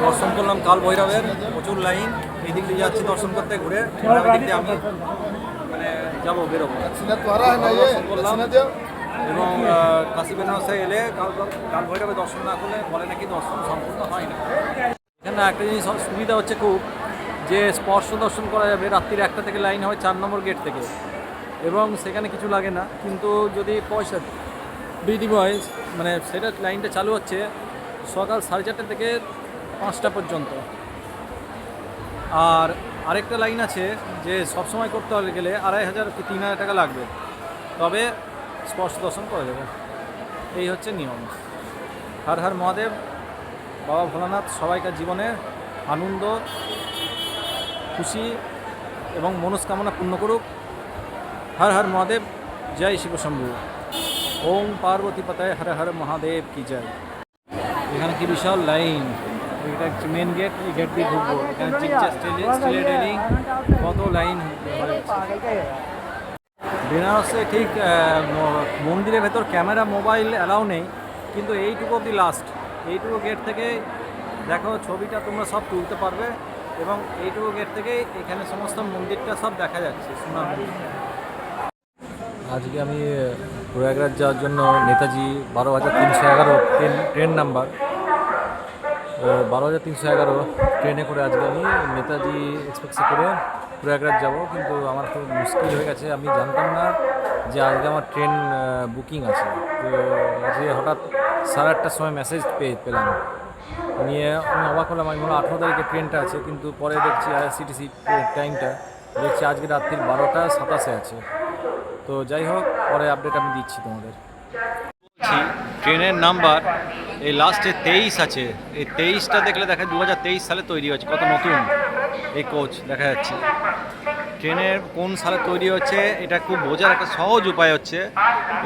দর্শন করলাম কাল ভৈরবের, প্রচুর লাইন। এই দিক দিয়ে যাচ্ছি দর্শন করতে, ঘুরে এবার দিক দিয়ে আমি মানে যাবো, বেরোবো। দর্শন করলাম এবং কাশী বেনারসে এলে কাল ভৈরবে দর্শন না করলে বলে নাকি দর্শন সম্পূর্ণ হয় না। এখানে একটা জিনিস সুবিধা হচ্ছে খুব, যে স্পর্শ দর্শন করা যাবে। রাত্রির 1টা থেকে লাইন হয় 4 নম্বর গেট থেকে, এবং সেখানে কিছু লাগে না। কিন্তু যদি পয়সা বিনিময় মানে সেটা লাইনটা চালু হচ্ছে সকাল 4:30 থেকে 5টা পর্যন্ত। আর আরেকটা লাইন আছে যে সবসময় করতে হলে গেলে 2500 কি 3000 টাকা লাগবে, তবে স্পর্শ দর্শন করা যাবে। এই হচ্ছে নিয়ম। হর হর মহাদেব। বাবা ভোলানাথ সবাইকার জীবনে আনন্দ, খুশি এবং মনস্কামনা পূর্ণ করুক। হর হর মহাদেব, জয় শিব শম্ভু। ওম পার্বতী পতায় হর হর মহাদেব কি জয়। এখানে কি বিশাল লাইন। এটা হচ্ছে মেন গেট, এই গেট দিয়ে ঢুকবো। এখানে স্টিলের রেলিং, কত লাইন। বেনারসে ঠিক মন্দিরের ভেতর ক্যামেরা মোবাইল অ্যালাউ নেই, কিন্তু এইটুকু অবধি লাস্ট। এইটুকু গেট থেকে দেখো ছবিটা তোমরা সব তুলতে পারবে, এবং এইটুকু গেট থেকে এখানে সমস্ত মন্দিরটা সব দেখা যাচ্ছে, সোনার মন্দির। আজকে আমি প্রয়াগরাজ যাওয়ার জন্য নেতাজি 12,311 ট্রেন নাম্বার 12,311 ট্রেনে করে আজকে আমি নেতাজি এক্সপ্রেসে করে প্রয়াগরাজ যাব। কিন্তু আমার খুব মুশকিল হয়ে গেছে, আমি জানতাম না যে আজকে আমার ট্রেন বুকিং আছে। তো আজকে হঠাৎ 8:30টার সময় মেসেজ পেলাম, নিয়ে আমি অবাক হলাম। আমি বললাম 18 তারিখে ট্রেনটা আছে, কিন্তু পরে দেখছি আইআরসিটিসি টাইমটা দেখছি আজকে রাত্রির 12:27 আছে। তো যাই হোক, পরে আপডেট আমি দিচ্ছি তোমাদের। ট্রেনের নাম্বার এই লাস্টে 23 আছে। এই 23টা দেখলে দেখা 2023 সালে তৈরি হয়েছে, কত নতুন এই কোচ দেখা যাচ্ছে। ট্রেনের কোন সালে তৈরি হচ্ছে এটা খুব বোঝার একটা সহজ উপায় হচ্ছে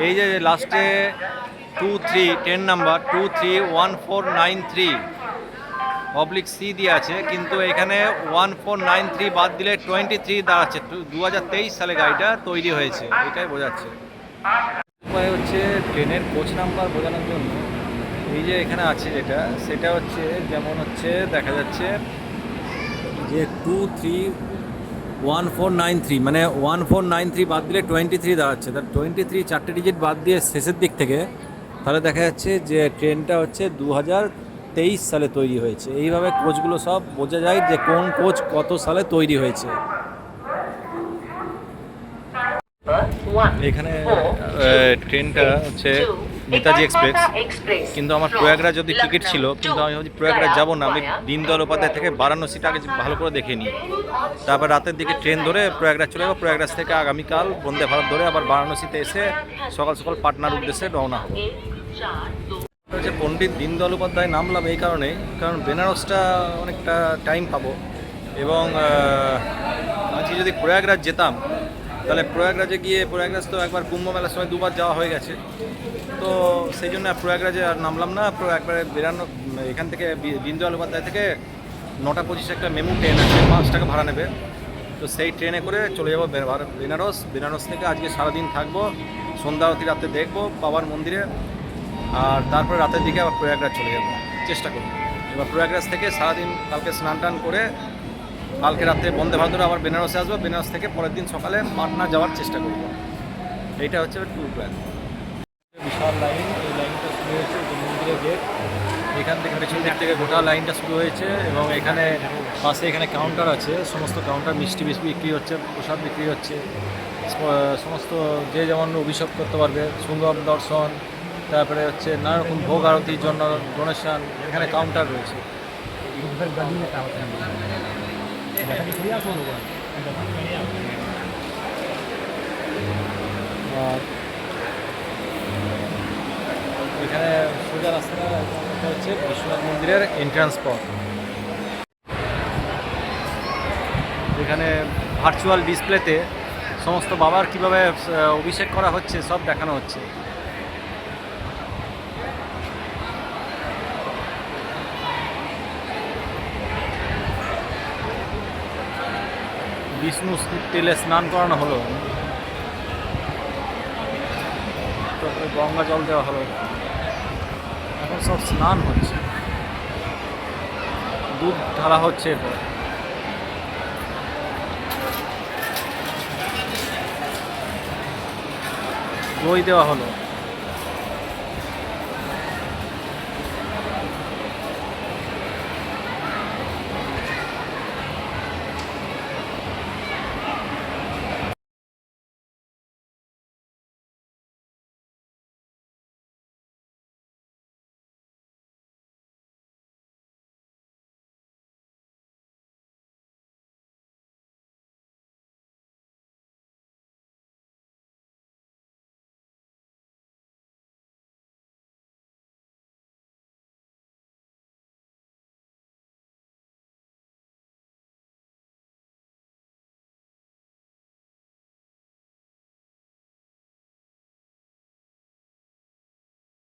এই যে লাস্টে 23 ট্রেন নাম্বার 231493/C দিয়ে আছে, কিন্তু এখানে 1493 বাদ দিলে 23 দাঁড়াচ্ছে। 2023 সালে গাড়িটা তৈরি হয়েছে, এটাই বোঝাচ্ছে। উপায় হচ্ছে ট্রেনের কোচ নাম্বার বোঝানোর জন্য এই যে এখানে আছে যেটা, সেটা হচ্ছে যেমন হচ্ছে দেখা যাচ্ছে যে 231493, মানে 1493 বাদ দিলে 23 দাঁড়াচ্ছে। তার 23 4টে ডিজিট বাদ দিয়ে শেষের দিক থেকে, তাহলে দেখা যাচ্ছে যে ট্রেনটা হচ্ছে 2023 সালে তৈরি হয়েছে। এইভাবে কোচগুলো সব বোঝা যায় যে কোন কোচ কত সালে তৈরি হয়েছে। এখানে ট্রেনটা হচ্ছে নেতাজি এক্সপ্রেস, কিন্তু আমার প্রয়াগরাজ যদি টিকিট ছিল, কিন্তু আমি ভাবছি প্রয়াগরাজ যাবো না, আমি দীনদয়াল উপাধ্যায় থেকে বারাণসীটা আগে ভালো করে দেখে নিই, তারপর রাতের দিকে ট্রেন ধরে প্রয়াগরাজ চলে যাবো। প্রয়াগরাজ থেকে আগামীকাল বন্দে ভারত ধরে আবার বারাণসীতে এসে সকাল সকাল পাটনার উদ্দেশ্যে রওনা হবো। হচ্ছে পণ্ডিত দীনদয়াল উপাধ্যায় নামলাম এই কারণে, কারণ বেনারসটা অনেকটা টাইম পাবো, এবং আজকে যদি প্রয়াগরাজ যেতাম তাহলে প্রয়াগরাজে গিয়ে, প্রয়াগরাজ তো একবার কুম্ভ মেলার সময় 2বার যাওয়া হয়ে গেছে, তো সেই জন্য প্রয়াগরাজে আর নামলাম না। একবারে এখান থেকে দীনদয়াল উপাধ্যায় থেকে 9টা 25 একটা মেমু ট্রেন আছে, 5 টাকা ভাড়া নেবে, তো সেই ট্রেনে করে চলে যাবো বেনারস। বেনারস থেকে আজকে সারাদিন থাকবো, সন্ধ্যা আরতি রাতে দেখবো বাবার মন্দিরে, আর তারপরে রাতের দিকে আবার প্রয়াগরাজ চলে যাবো চেষ্টা করবো। এবার প্রয়াগরাজ থেকে সারাদিন কালকে স্নান টান করে কালকে রাতে বন্দে ভারত আবার বেনারসে আসবো। বেনারস থেকে পরের দিন সকালে পাটনা যাওয়ার চেষ্টা করব। এইটা হচ্ছে ট্যুর প্ল্যান। বিশাল লাইন, এই লাইনটা শুরু হয়েছে মন্দিরের গেট, এখান থেকে পেছন দিক থেকে গোটা লাইনটা শুরু হয়েছে, এবং এখানে পাশে এখানে কাউন্টার আছে, সমস্ত কাউন্টার মিষ্টি বিক্রি হচ্ছে, প্রসাদ বিক্রি হচ্ছে, সমস্ত যে যেমন অভিষেক করতে পারবে, সুন্দর দর্শন, তারপরে হচ্ছে নানা রকম ভোগ আরতির জন্য ডোনেশন, এখানে কাউন্টার রয়েছে। আর এখানে সোজা রাস্তাটা হচ্ছে বিশ্বনাথ মন্দিরের এন্ট্রান্স পথ। এখানে ভার্চুয়াল ডিসপ্লেতে সমস্ত বাবার কীভাবে অভিষেক করা হচ্ছে সব দেখানো হচ্ছে। বিষ্ণু তেলে স্নান করানো হলো, তারপরে গঙ্গা জল দেওয়া হলো, এখন সব স্নান হচ্ছে। দুধ ঢালা হচ্ছে এরপর। দই দেওয়া হলো।